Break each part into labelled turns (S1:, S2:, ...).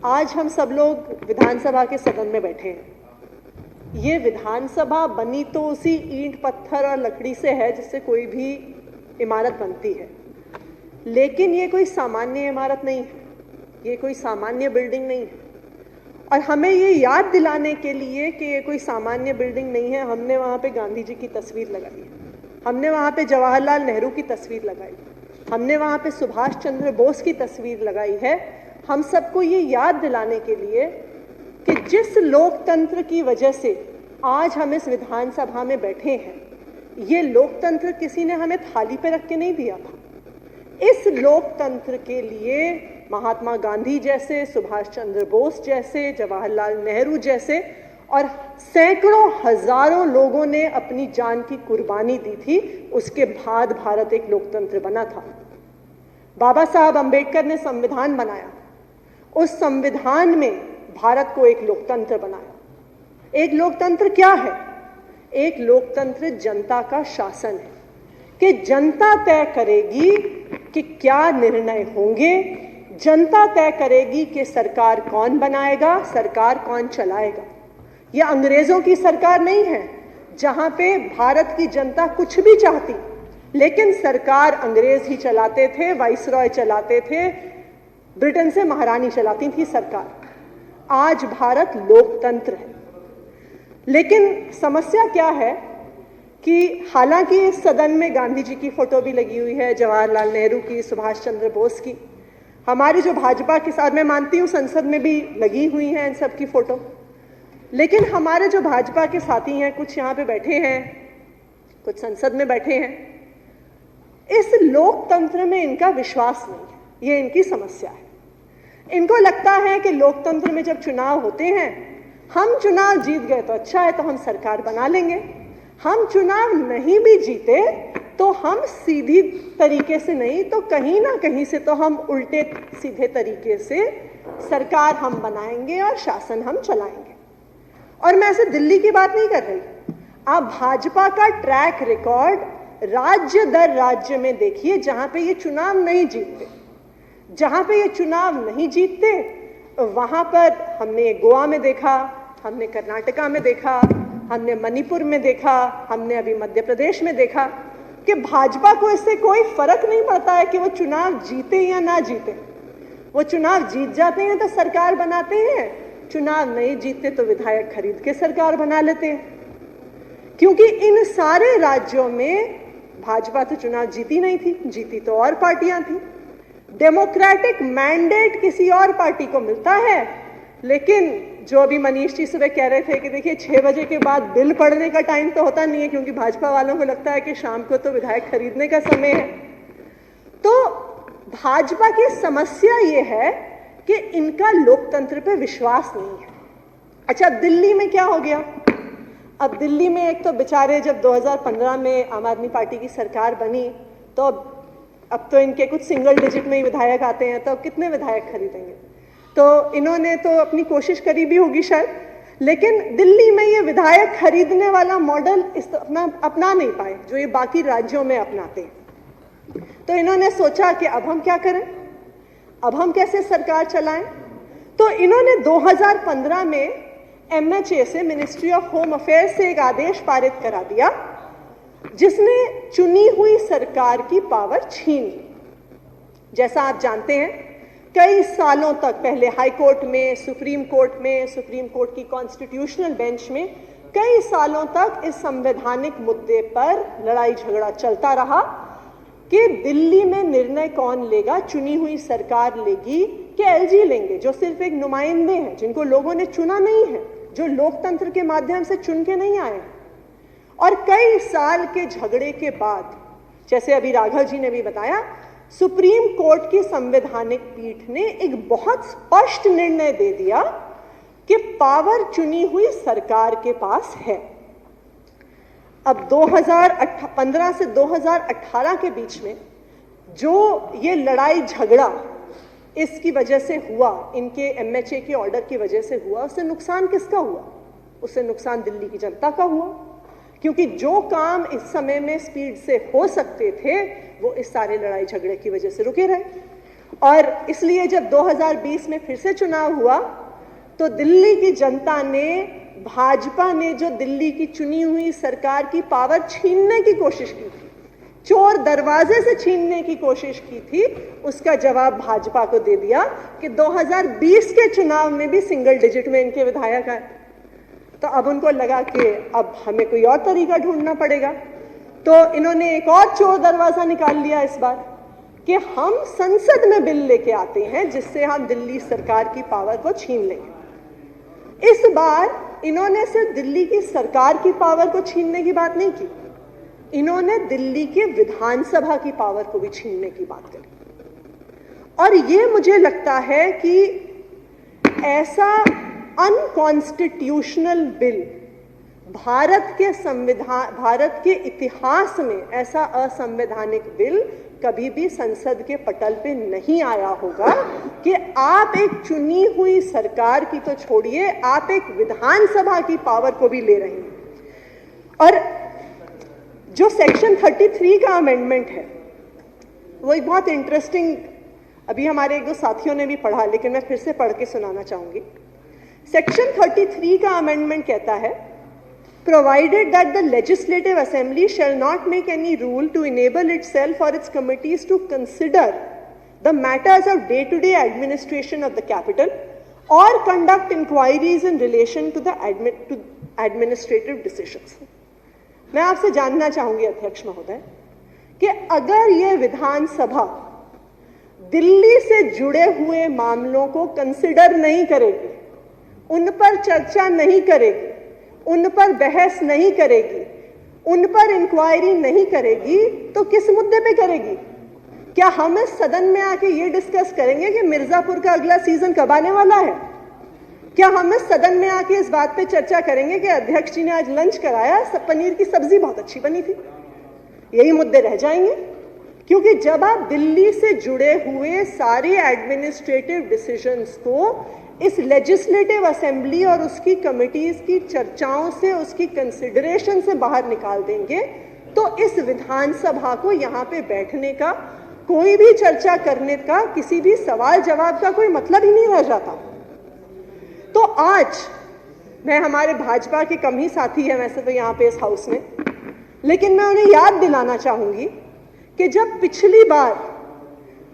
S1: आज हम सब लोग विधानसभा के सदन में बैठे हैं। ये विधानसभा बनी तो उसी ईंट पत्थर और लकड़ी से है जिससे कोई भी इमारत बनती है, लेकिन ये कोई सामान्य इमारत नहीं है, ये कोई सामान्य बिल्डिंग नहीं है। और हमें ये याद दिलाने के लिए कि ये कोई सामान्य बिल्डिंग नहीं है, हमने वहाँ पे गांधी जी की तस्वीर लगाई है, हमने वहाँ पे जवाहरलाल नेहरू की तस्वीर लगाई, हमने वहाँ पे सुभाष चंद्र बोस की तस्वीर लगाई है। हम सबको ये याद दिलाने के लिए कि जिस लोकतंत्र की वजह से आज हम इस विधानसभा में बैठे हैं, ये लोकतंत्र किसी ने हमें थाली पे रख के नहीं दिया था। इस लोकतंत्र के लिए महात्मा गांधी जैसे, सुभाष चंद्र बोस जैसे, जवाहरलाल नेहरू जैसे और सैकड़ों हजारों लोगों ने अपनी जान की कुर्बानी दी थी। उसके बाद भारत एक लोकतंत्र बना था। बाबा साहब अंबेडकर ने संविधान बनाया, उस संविधान में भारत को एक लोकतंत्र बनाया। एक लोकतंत्र क्या है? एक लोकतंत्र जनता का शासन है कि जनता तय करेगी कि क्या निर्णय होंगे, जनता तय करेगी कि सरकार कौन बनाएगा, सरकार कौन चलाएगा। यह अंग्रेजों की सरकार नहीं है जहां पे भारत की जनता कुछ भी चाहती, लेकिन सरकार अंग्रेज ही चलाते थे, वाइसरॉय चलाते थे, ब्रिटेन से महारानी चलाती थी सरकार। आज भारत लोकतंत्र है, लेकिन समस्या क्या है कि हालांकि इस सदन में गांधी जी की फोटो भी लगी हुई है, जवाहरलाल नेहरू की, सुभाष चंद्र बोस की, हमारी जो भाजपा के साथ मैं मानती हूं संसद में भी लगी हुई है इन सब की फोटो, लेकिन हमारे जो भाजपा के साथी हैं, कुछ यहाँ पे बैठे हैं, कुछ संसद में बैठे हैं, इस लोकतंत्र में इनका विश्वास नहीं है। ये इनकी समस्या है। इनको लगता है कि लोकतंत्र में जब चुनाव होते हैं, हम चुनाव जीत गए तो अच्छा है, तो हम सरकार बना लेंगे, हम चुनाव नहीं भी जीते तो हम सीधी तरीके से नहीं तो कहीं ना कहीं से तो हम उल्टे सीधे तरीके से सरकार हम बनाएंगे और शासन हम चलाएंगे। और मैं ऐसे दिल्ली की बात नहीं कर रही, आप भाजपा का ट्रैक रिकॉर्ड राज्य दर राज्य में देखिए, जहां पे ये चुनाव नहीं जीतते, जहां पे ये चुनाव नहीं जीतते वहां पर हमने गोवा में देखा, हमने कर्नाटका में देखा, हमने मणिपुर में देखा, हमने अभी मध्य प्रदेश में देखा कि भाजपा को इससे कोई फर्क नहीं पड़ता है कि वो चुनाव जीते या ना जीते। वो चुनाव जीत जाते हैं तो सरकार बनाते हैं, चुनाव नहीं जीतते तो विधायक खरीद के सरकार बना लेते हैं। क्योंकि इन सारे राज्यों में भाजपा तो चुनाव जीती नहीं थी, जीती तो और पार्टियां थी। डेमोक्रेटिक मैंडेट किसी और पार्टी को मिलता है, लेकिन जो अभी मनीष जी सुबह कह रहे थे कि देखिए 6 बजे के बाद बिल पढ़ने का टाइम तो होता नहीं है, क्योंकि भाजपा वालों को लगता है कि शाम को तो विधायक खरीदने का समय है। तो भाजपा की समस्या ये है कि इनका लोकतंत्र पे विश्वास नहीं है। अच्छा, दिल्ली में क्या हो गया? अब दिल्ली में एक तो बेचारे जब 2015 में आम आदमी पार्टी की सरकार बनी तो अब तो इनके कुछ सिंगल डिजिट में ही विधायक आते हैं, तो कितने विधायक खरीदेंगे? तो इन्होंने तो अपनी कोशिश करी भी होगी शायद, लेकिन दिल्ली में ये विधायक खरीदने वाला मॉडल अपना नहीं पाए जो ये बाकी राज्यों में अपनाते हैं। तो इन्होंने सोचा कि अब हम क्या करें, अब हम कैसे सरकार चलाएं? तो इन्होंने 2015 में MHA से, मिनिस्ट्री ऑफ होम अफेयर्स से एक आदेश पारित करा दिया जिसने चुनी हुई सरकार की पावर छीन ली। जैसा आप जानते हैं, कई सालों तक पहले हाई कोर्ट में, सुप्रीम कोर्ट की कॉन्स्टिट्यूशनल बेंच में कई सालों तक इस संवैधानिक मुद्दे पर लड़ाई झगड़ा चलता रहा कि दिल्ली में निर्णय कौन लेगा, चुनी हुई सरकार लेगी कि LG लेंगे, जो सिर्फ एक नुमाइंदे हैं, जिनको लोगों ने चुना नहीं है, जो लोकतंत्र के माध्यम से चुन के नहीं आए। और कई साल के झगड़े के बाद, जैसे अभी राघव जी ने भी बताया, सुप्रीम कोर्ट की संवैधानिक पीठ ने एक बहुत स्पष्ट निर्णय दे दिया कि पावर चुनी हुई सरकार के पास है। अब 2015 से 2018 के बीच में जो ये लड़ाई झगड़ा इसकी वजह से हुआ, इनके MHA के ऑर्डर की वजह से हुआ, उससे नुकसान किसका हुआ? उससे नुकसान दिल्ली की जनता का हुआ, क्योंकि जो काम इस समय में स्पीड से हो सकते थे वो इस सारे लड़ाई झगड़े की वजह से रुके रहे। और इसलिए जब 2020 में फिर से चुनाव हुआ तो दिल्ली की जनता ने, भाजपा ने जो दिल्ली की चुनी हुई सरकार की पावर छीनने की कोशिश की थी, चोर दरवाजे से छीनने की कोशिश की थी, उसका जवाब भाजपा को दे दिया कि 2020 के चुनाव में भी सिंगल डिजिट में इनके विधायक आए। तो अब उनको लगा कि अब हमें कोई और तरीका ढूंढना पड़ेगा, तो इन्होंने एक और चोर दरवाजा निकाल लिया इस बार कि हम संसद में बिल लेके आते हैं जिससे हम दिल्ली सरकार की पावर को छीन लेंगे। इस बार इन्होंने सिर्फ दिल्ली की सरकार की पावर को छीनने की बात नहीं की, इन्होंने दिल्ली के विधानसभा की पावर को भी छीनने की बात करी। और ये मुझे लगता है कि ऐसा अनकॉन्स्टिट्यूशनल बिल भारत के इतिहास में ऐसा असंवैधानिक बिल कभी भी संसद के पटल पे नहीं आया होगा कि आप एक चुनी हुई सरकार की तो छोड़िए, आप एक विधानसभा की पावर को भी ले रहे हैं। और जो सेक्शन 33 का अमेंडमेंट है वो एक बहुत इंटरेस्टिंग, अभी हमारे एक दो साथियों ने भी पढ़ा लेकिन मैं फिर से पढ़ के सुनाना चाहूंगी। सेक्शन 33 का अमेंडमेंट कहता है, provided that the legislative assembly shall not make any rule to enable itself or its committees to consider the matters of day-to-day administration of the capital or conduct inquiries in relation to the administrative decisions। मैं आपसे जानना चाहूंगी अध्यक्ष महोदय कि अगर ये विधानसभा दिल्ली से जुड़े हुए मामलों को कंसिडर नहीं करेगी, उन पर चर्चा नहीं करेगी, उन पर बहस नहीं करेगी, उन पर इंक्वायरी नहीं करेगी, तो किस मुद्दे पे करेगी? क्या हम इस सदन में आके ये डिस्कस करेंगे कि मिर्जापुर का अगला सीजन कब आने वाला है? क्या हम इस सदन में आके इस बात पे चर्चा करेंगे कि अध्यक्ष जी ने आज लंच कराया, सब पनीर की सब्जी बहुत अच्छी बनी थी? यही मुद्दे रह जाएंगे, क्योंकि जब आप दिल्ली से जुड़े हुए सारे एडमिनिस्ट्रेटिव डिसीजंस को इस लेजिस्लेटिव असेंबली और उसकी कमिटीज की चर्चाओं से, उसकी कंसिडरेशन से बाहर निकाल देंगे, तो इस विधानसभा को यहाँ पे बैठने का, कोई भी चर्चा करने का, किसी भी सवाल जवाब का कोई मतलब ही नहीं रह जाता। तो आज मैं, हमारे भाजपा के कम ही साथी हैं वैसे तो यहाँ पे इस हाउस में, लेकिन मैं उन्हें याद दिलाना चाहूंगी कि जब पिछली बार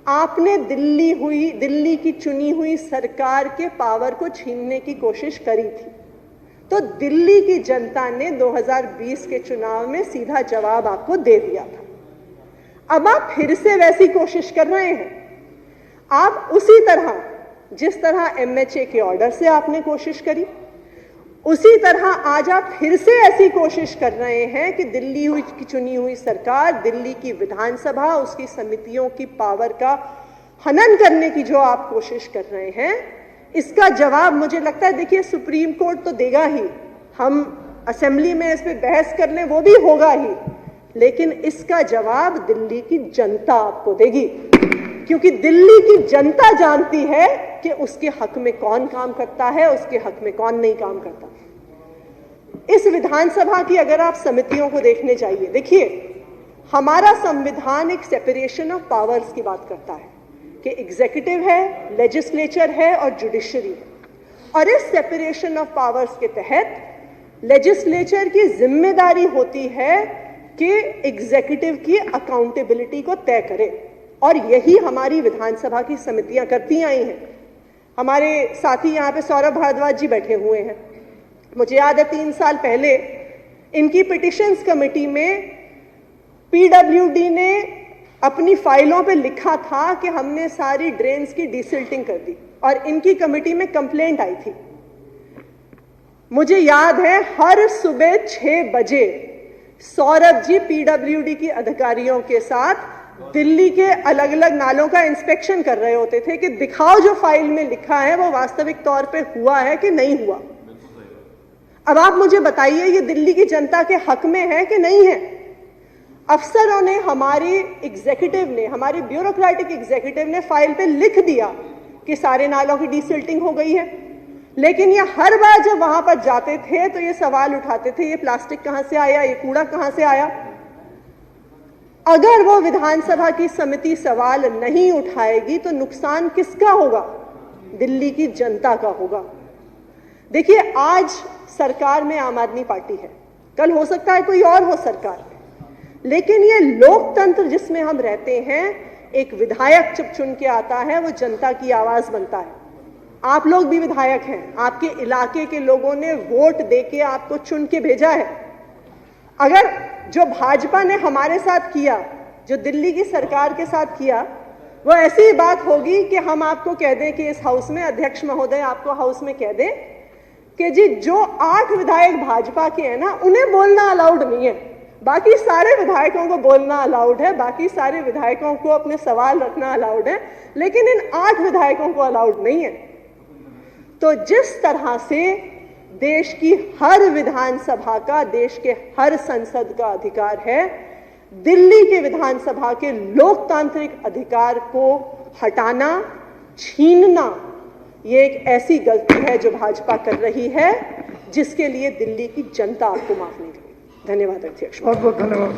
S1: आपने दिल्ली की चुनी हुई सरकार के पावर को छीनने की कोशिश करी थी, तो दिल्ली की जनता ने 2020 के चुनाव में सीधा जवाब आपको दे दिया था। अब आप फिर से वैसी कोशिश कर रहे हैं। आप उसी तरह, जिस तरह एमएचए के ऑर्डर से आपने कोशिश करी, उसी तरह आज आप फिर से ऐसी कोशिश कर रहे हैं कि दिल्ली की चुनी हुई सरकार, दिल्ली की विधानसभा, उसकी समितियों की पावर का हनन करने की जो आप कोशिश कर रहे हैं, इसका जवाब मुझे लगता है, देखिए सुप्रीम कोर्ट तो देगा ही, हम असेंबली में इस पे बहस कर लें वो भी होगा ही, लेकिन इसका जवाब दिल्ली की जनता आपको देगी, क्योंकि दिल्ली की जनता जानती है कि उसके हक में कौन काम करता है, उसके हक में कौन नहीं काम करता। इस विधानसभा की अगर आप समितियों को देखने जाइए, देखिए हमारा संविधान एक सेपरेशन ऑफ पावर्स की बात करता है कि एग्जीक्यूटिव है, लेजिस्लेचर है और जुडिशरी है, और इस सेपरेशन ऑफ पावर्स के तहत लेजिस्लेचर की जिम्मेदारी होती है कि एग्जीक्यूटिव की अकाउंटेबिलिटी को तय करे, और यही हमारी विधानसभा की समितियां करती आई हैं। हमारे साथी यहाँ पे सौरभ भारद्वाज जी बैठे हुए हैं, मुझे याद है 3 साल पहले इनकी पिटिशंस कमेटी में पीडब्ल्यूडी ने अपनी फाइलों पे लिखा था कि हमने सारी ड्रेन्स की डिसिल्टिंग कर दी, और इनकी कमेटी में कंप्लेंट आई थी। मुझे याद है हर सुबह 6 बजे सौरभ जी पीडब्ल्यूडी की अधिकारियों के साथ दिल्ली के अलग अलग नालों का इंस्पेक्शन कर रहे होते थे कि दिखाओ जो फाइल में लिखा है वो वास्तविक तौर पे हुआ है कि नहीं हुआ। अब आप मुझे बताइए ये दिल्ली की जनता के हक में है कि नहीं है? अफसरों ने, हमारे एग्जीक्यूटिव ने, हमारे ब्यूरोक्रेटिक एग्जीक्यूटिव ने फाइल पे लिख दिया कि सारे नालों की डिसिल्टिंग हो गई है, लेकिन ये हर बार जब वहां पर जाते थे तो ये सवाल उठाते थे, ये प्लास्टिक कहां से आया, ये कूड़ा कहां से आया। अगर वो विधानसभा की समिति सवाल नहीं उठाएगी तो नुकसान किसका होगा? दिल्ली की जनता का होगा। देखिए, आज सरकार में आम आदमी पार्टी है, कल हो सकता है कोई और हो सरकार, लेकिन ये लोकतंत्र जिसमें हम रहते हैं, एक विधायक जब चुन के आता है वो जनता की आवाज बनता है। आप लोग भी विधायक हैं, आपके इलाके के लोगों ने वोट देके आपको चुन के भेजा है। अगर जो भाजपा ने हमारे साथ किया, जो दिल्ली की सरकार के साथ किया, वो ऐसी बात होगी कि हम आपको कह दें कि इस हाउस में, अध्यक्ष महोदय आपको हाउस में कह दें कि जी जो 8 विधायक भाजपा के हैं ना, उन्हें बोलना अलाउड नहीं है, बाकी सारे विधायकों को बोलना अलाउड है, बाकी सारे विधायकों को अपने सवाल रखना अलाउड है, लेकिन इन 8 विधायकों को अलाउड नहीं है। तो जिस तरह से देश की हर विधानसभा का, देश के हर संसद का अधिकार है, दिल्ली के विधानसभा के लोकतांत्रिक अधिकार को हटाना, छीनना, ये एक ऐसी गलती है जो भाजपा कर रही है, जिसके लिए दिल्ली की जनता आपको माफ नहीं करेगी। धन्यवाद अध्यक्ष।
S2: बहुत बहुत धन्यवाद।